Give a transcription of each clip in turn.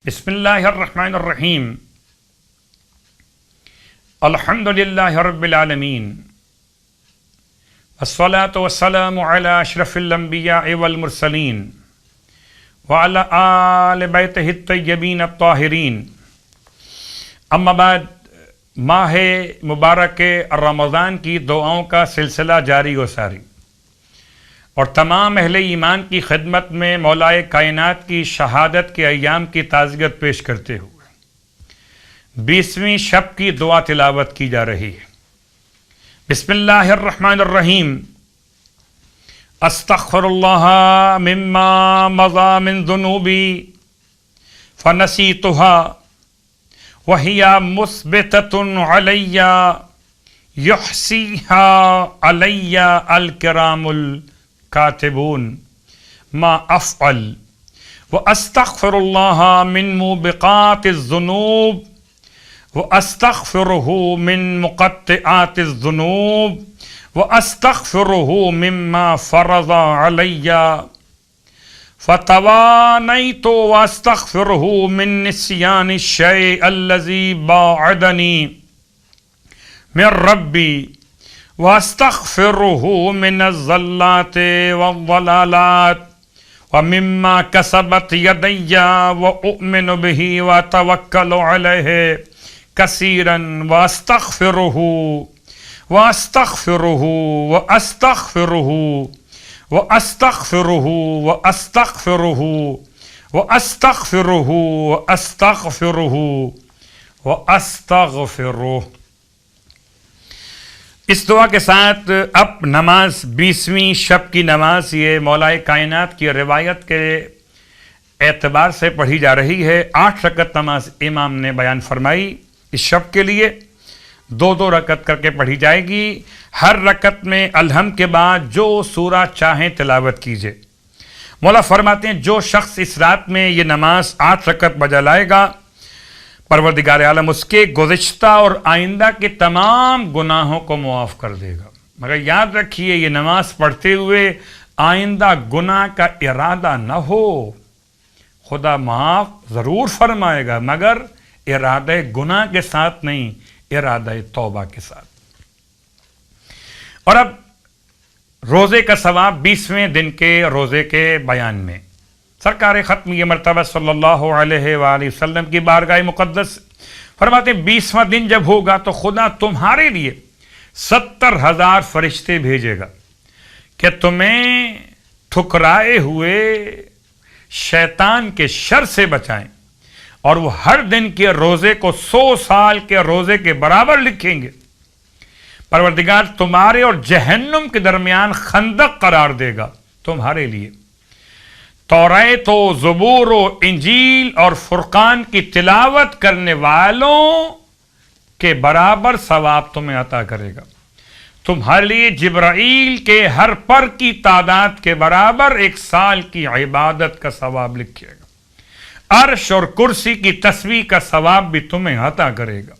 بسم اللہ الرحمن الرحیم الحمد للہ رب العالمین والصلاة والسلام علی اشرف الانبیاء والمرسلین وعلی آل بیتہ الطیبین الطاہرین اما بعد ماہ مبارک رمضان کی دعاؤں کا سلسلہ جاری و ساری اور تمام اہل ایمان کی خدمت میں مولائے کائنات کی شہادت کے ایام کی تعزیت پیش کرتے ہوئے 20ویں شب کی دعا تلاوت کی جا رہی ہے۔ بسم اللہ الرحمن الرحیم استغفر اللہ مما مضى من ذنوبی فنسیتها وهي مثبتة علی یحصیها علی الکرام کاتبون ما افعل واستغفر اللہ من موبقات الذنوب واستغفره من مقطعات الذنوب واستغفره مما فرض علی فتوانیت واستغفره من نسیان الشیء الذی باعدنی من ربی واستغفره من الزلات والضلالات ومما كسبت يدي وأؤمن به وأتوكل عليه كثيرا واستغفره واستغفره واستغفره واستغفره واستغفره واستغفره واستغفره واستغفره۔ اس دعا کے ساتھ اب نماز 20ویں شب کی نماز یہ مولائے کائنات کی روایت کے اعتبار سے پڑھی جا رہی ہے۔ 8 رکعت نماز امام نے بیان فرمائی۔ اس شب کے لیے 2 رکعت کر کے پڑھی جائے گی۔ ہر رکعت میں الحمد کے بعد جو سورہ چاہیں تلاوت کیجیے۔ مولا فرماتے ہیں جو شخص اس رات میں یہ نماز 8 رکعت بجا لائے گا پروردگار عالم اس کے گزشتہ اور آئندہ کے تمام گناہوں کو معاف کر دے گا۔ مگر یاد رکھیے یہ نماز پڑھتے ہوئے آئندہ گناہ کا ارادہ نہ ہو، خدا معاف ضرور فرمائے گا مگر ارادہ گناہ کے ساتھ نہیں، ارادہ توبہ کے ساتھ۔ اور اب روزے کا ثواب 20ویں دن کے روزے کے بیان میں سرکار ختم یہ مرتبہ صلی اللہ علیہ وآلہ وسلم کی بارگاہ مقدس فرماتے ہیں 20واں دن جب ہوگا تو خدا تمہارے لیے 70,000 فرشتے بھیجے گا کہ تمہیں ٹھکرائے ہوئے شیطان کے شر سے بچائیں، اور وہ ہر دن کے روزے کو 100 سال کے روزے کے برابر لکھیں گے۔ پروردگار تمہارے اور جہنم کے درمیان خندق قرار دے گا تمہارے لیے۔ توریت و زبور و انجیل اور فرقان کی تلاوت کرنے والوں کے برابر ثواب تمہیں عطا کرے گا۔ تمہارے لیے جبرائیل کے ہر پر کی تعداد کے برابر 1 سال کی عبادت کا ثواب لکھے گا۔ عرش اور کرسی کی تسبیح کا ثواب بھی تمہیں عطا کرے گا۔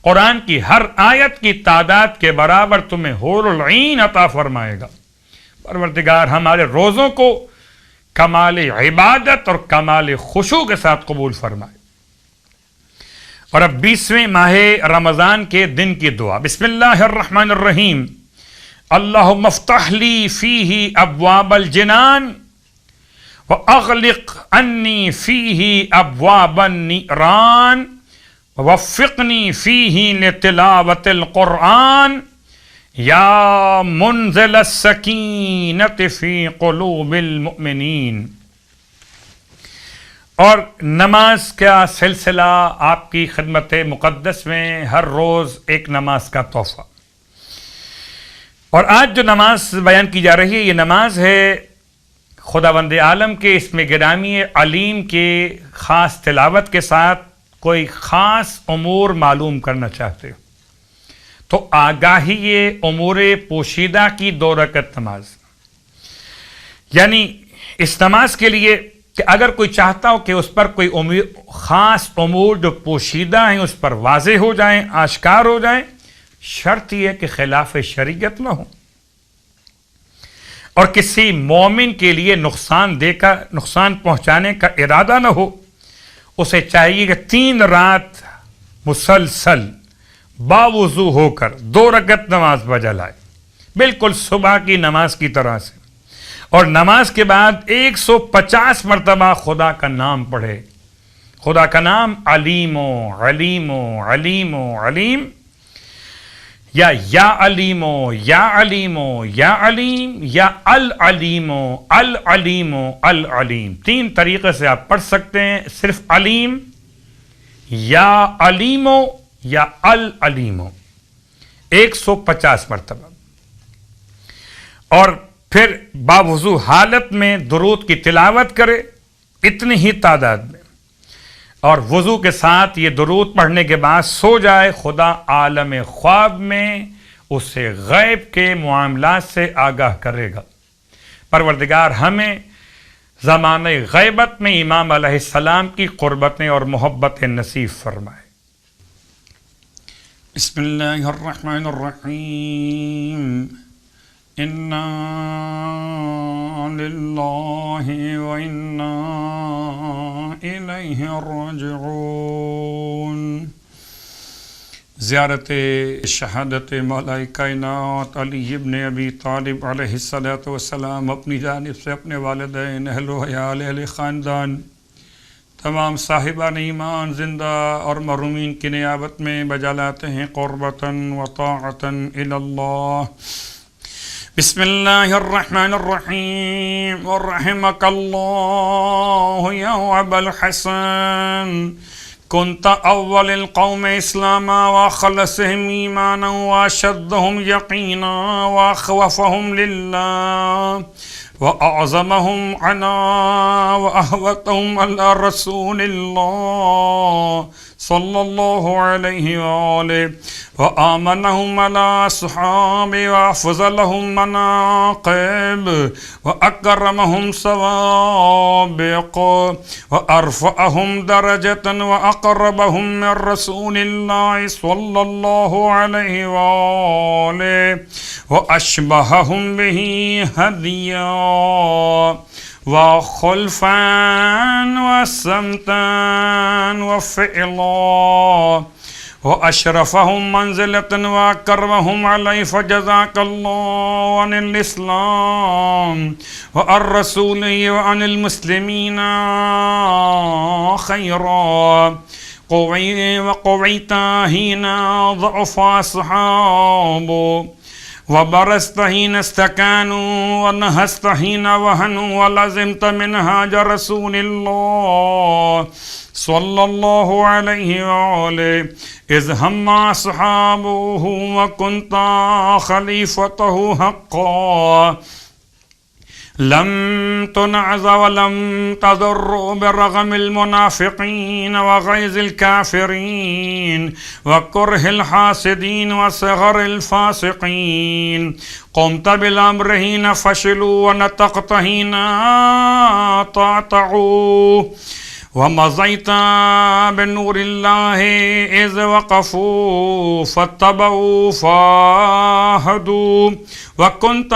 قرآن کی ہر آیت کی تعداد کے برابر تمہیں حور العین عطا فرمائے گا۔ پروردگار ہمارے روزوں کو کمال عبادت اور کمال خشوع کے ساتھ قبول فرمائے۔ اور اب 20ویں ماہ رمضان کے دن کی دعا۔ بسم اللہ الرحمن الرحیم اللہم افتح لی فیہ ابواب الجنان واغلق عنی فیہ ابواب النیران ووفقنی فیہ لتلاوت القرآن یا منزل السکینۃ فی قلوب المؤمنین۔ اور نماز کا سلسلہ آپ کی خدمت مقدس میں ہر روز ایک نماز کا تحفہ۔ اور آج جو نماز بیان کی جا رہی ہے یہ نماز ہے خداوند عالم کے اسم گرامی علیم کے خاص تلاوت کے ساتھ کوئی خاص امور معلوم کرنا چاہتے ہو تو آگاہی امور پوشیدہ کی 2 رکعت نماز، یعنی اس نماز کے لیے کہ اگر کوئی چاہتا ہو کہ اس پر کوئی خاص امور جو پوشیدہ ہیں اس پر واضح ہو جائیں، آشکار ہو جائیں، شرط یہ کہ خلاف شریعت نہ ہو اور کسی مومن کے لیے نقصان پہنچانے کا ارادہ نہ ہو، اسے چاہیے کہ 3 رات مسلسل باوضو ہو کر 2 رکعت نماز بجا لائے، بالکل صبح کی نماز کی طرح سے، اور نماز کے بعد 150 مرتبہ خدا کا نام پڑھے. خدا کا نام علیم و علیم و علیم و علیم، یا علیم و یا علیم و یا علیم، یا العلیم و العلیم و العلیم. 3 طریقے سے آپ پڑھ سکتے ہیں، صرف علیم یا علیم و یا العلیم، 150 مرتبہ. اور پھر باوضو حالت میں درود کی تلاوت کرے اتنی ہی تعداد میں، اور وضو کے ساتھ یہ درود پڑھنے کے بعد سو جائے. خدا عالم خواب میں اسے غیب کے معاملات سے آگاہ کرے گا. پروردگار ہمیں زمانہ غیبت میں امام علیہ السلام کی قربتیں اور محبتیں نصیب فرمائے. بسم اللہ الرحمن الرحیم. انا للہ و انا الیہ راجعون. زیارت شہادت مولا کائنات علی ابن ابی طالب علیہ الصلوۃ والسلام اپنی جانب سے اپنے والدین، اہل و عیال، اہل خاندان، تمام صاحبان ایمان زندہ اور مرحومین کی نیابت میں بجا لاتے ہیں قربتاً و طاعتاً الی اللہ. بسم اللہ الرحمن الرحیم. ورحمک اللہ یا ابا الحسن، كنت أول القوم إسلاما وأخلصهم إيمانا وأشدهم يقينا وأخوفهم لله وأعظمهم عنا وأهوتهم على رسول الله صلى الله عليه وآله وآمنهم على أصحابه وأفضلهم مناقب وأكرمهم سوابق وأرفعهم درجة وأقربهم من رسول الله صلى الله عليه وآله وأشبههم به هديا وخلفا وسمتا وفعلا وأشرفهم منزلة وأكرمهم عليه. فجزاك الله عن الإسلام وعن رسوله وعن المسلمين خيرا. وقويت حين ضعف أصحابه وبرزت حين استكانوا ونهست حين وهنوا ولزمت منهاج رسول الله صلى الله عليه وآله إذ هم أصحابه وكنت خليفته حقا. لم تنعز ولم تضر برغم المنافقين وغيظ الكافرين وكره الحاسدين وصغر الفاسقين. قمت بالأمر حين فشلوا ونطقت حين طاعوا ومضيت بنور الله إذ وقفوا فاتبعوا فاهدوا. وكنت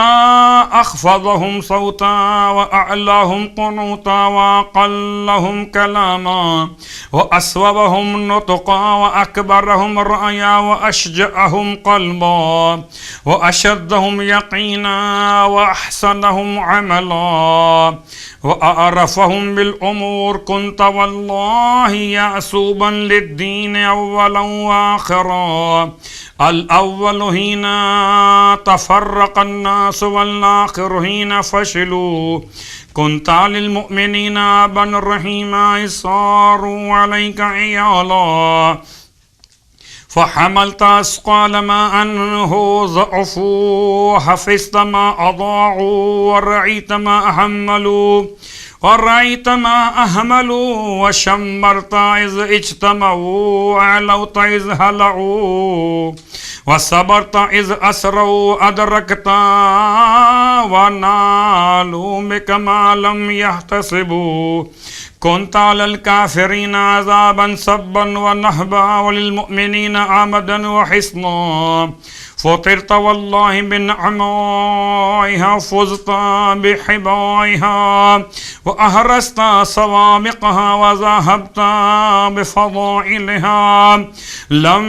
أخفضهم صوتا وأعلاهم قنوتا وأقلهم كلاما وأصوبهم نطقا وأكبرهم رأيا وأشجعهم قلبا وأشدهم يقينا وأحسنهم عملا وأعرفهم بالأمور. كنت والله يعصوبا للدين أولا وآخرا. الأول حين تفرق الناس والآخر حين فشلوا. كنت للمؤمنين أبا رحيما صاروا عليك عيالا. فحملت أثقال ما أنه ضعفوا وحفظت ما أضاعوا ورعيت ما أهملوا ورأيت ما أهملوا وشمرت إذ اجتمعوا وعلوت إذ هلعوا وصبرت إذ أسروا أدركت ونالوا بك ما لم يحتسبوا. كنت على الكافرين عذابا سبا ونهبا وللمؤمنين عمدا وحصنا. فطرت والله بنعمائها فزت بحبائها وأهرست سوابقها وذهبت بفضائلها. لم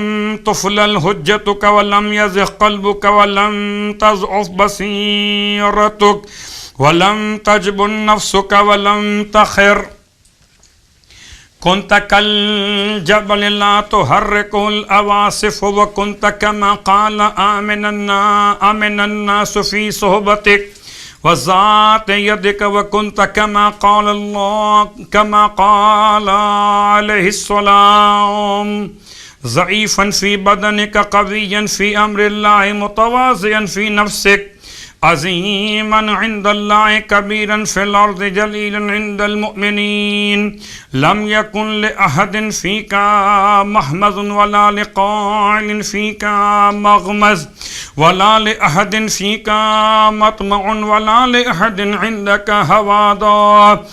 تفلل حجتك ولم يزغ قلبك ولم تضعف بصيرتك ولم تجبن نفسك ولم تخر. كنت كالجبل لا تحركه الأواصف وكنت كما قال آمن الناس في صحبتك وذات يدك وكنت كما قال الله كما قال عليه السلام ضعيفا في بدنك قويا في أمر الله متواضعا في نفسك عظيما عند الله كبيرا في الأرض جليلا عند المؤمنين. لم يكن لأحد فيك محمز ولا لقائل فيك مغمز ولا لأحد فيك مطمع ولا لأحد عندك هوادا.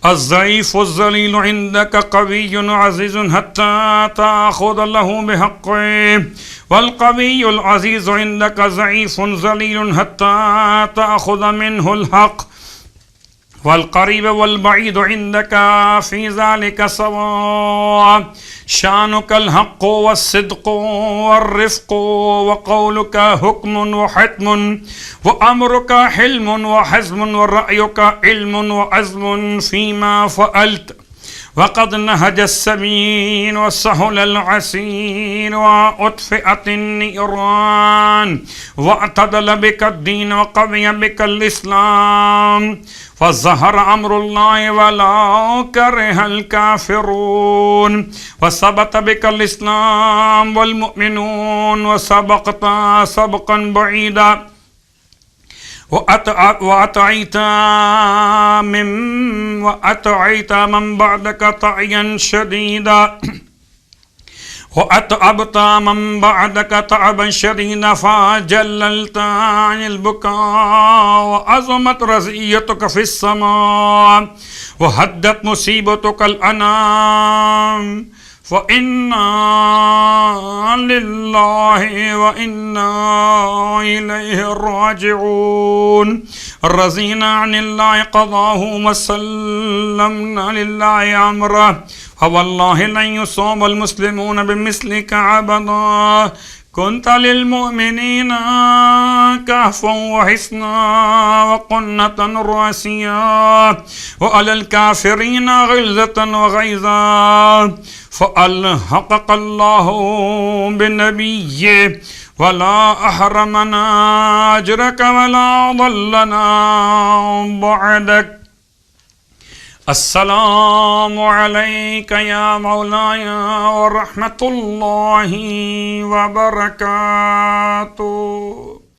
الضعيف الذليل عندك قوي عزيز حتى تأخذ له بحقه والقوي العزيز عندك ضعيف ذليل حتى تأخذ منه الحق والقريب والبعيد عندك في ذلك سواء. شانك الحق والصدق والرفق وقولك حكم وحتم وأمرك حلم وحزم ورأيك علم وعزم فيما فعلت. وقد نهج السبيل وسهل العسير وأطفئت النيران واعتدل بك الدين وقوي بك الإسلام فظهر أمر الله ولا كره الكافرون وثبت بك الإسلام والمؤمنون وسبقت سبقا بعيدا وأطعيت من بعدك طعيا شديدا وأتعبت من بعدك تعبا شديدا فجللت عن البكاء وعظمت رزيتك في السماء وهدت مصيبتك الأنام. فإنا لله وإنا إليه راجعون. رضينا عن الله قضاه وسلمنا لله أمره فوالله لن يصاب المسلمون بمثلك أبدا. كنت للمؤمنين كهفا وحصنا وقنة راسيا وعلى الكافرين غلظة وغيظا فألحقك الله بنبيه ولا أحرمنا أجرك ولا ضلنا بعدك. السلام عليك يا مولاي ورحمة الله وبركاته.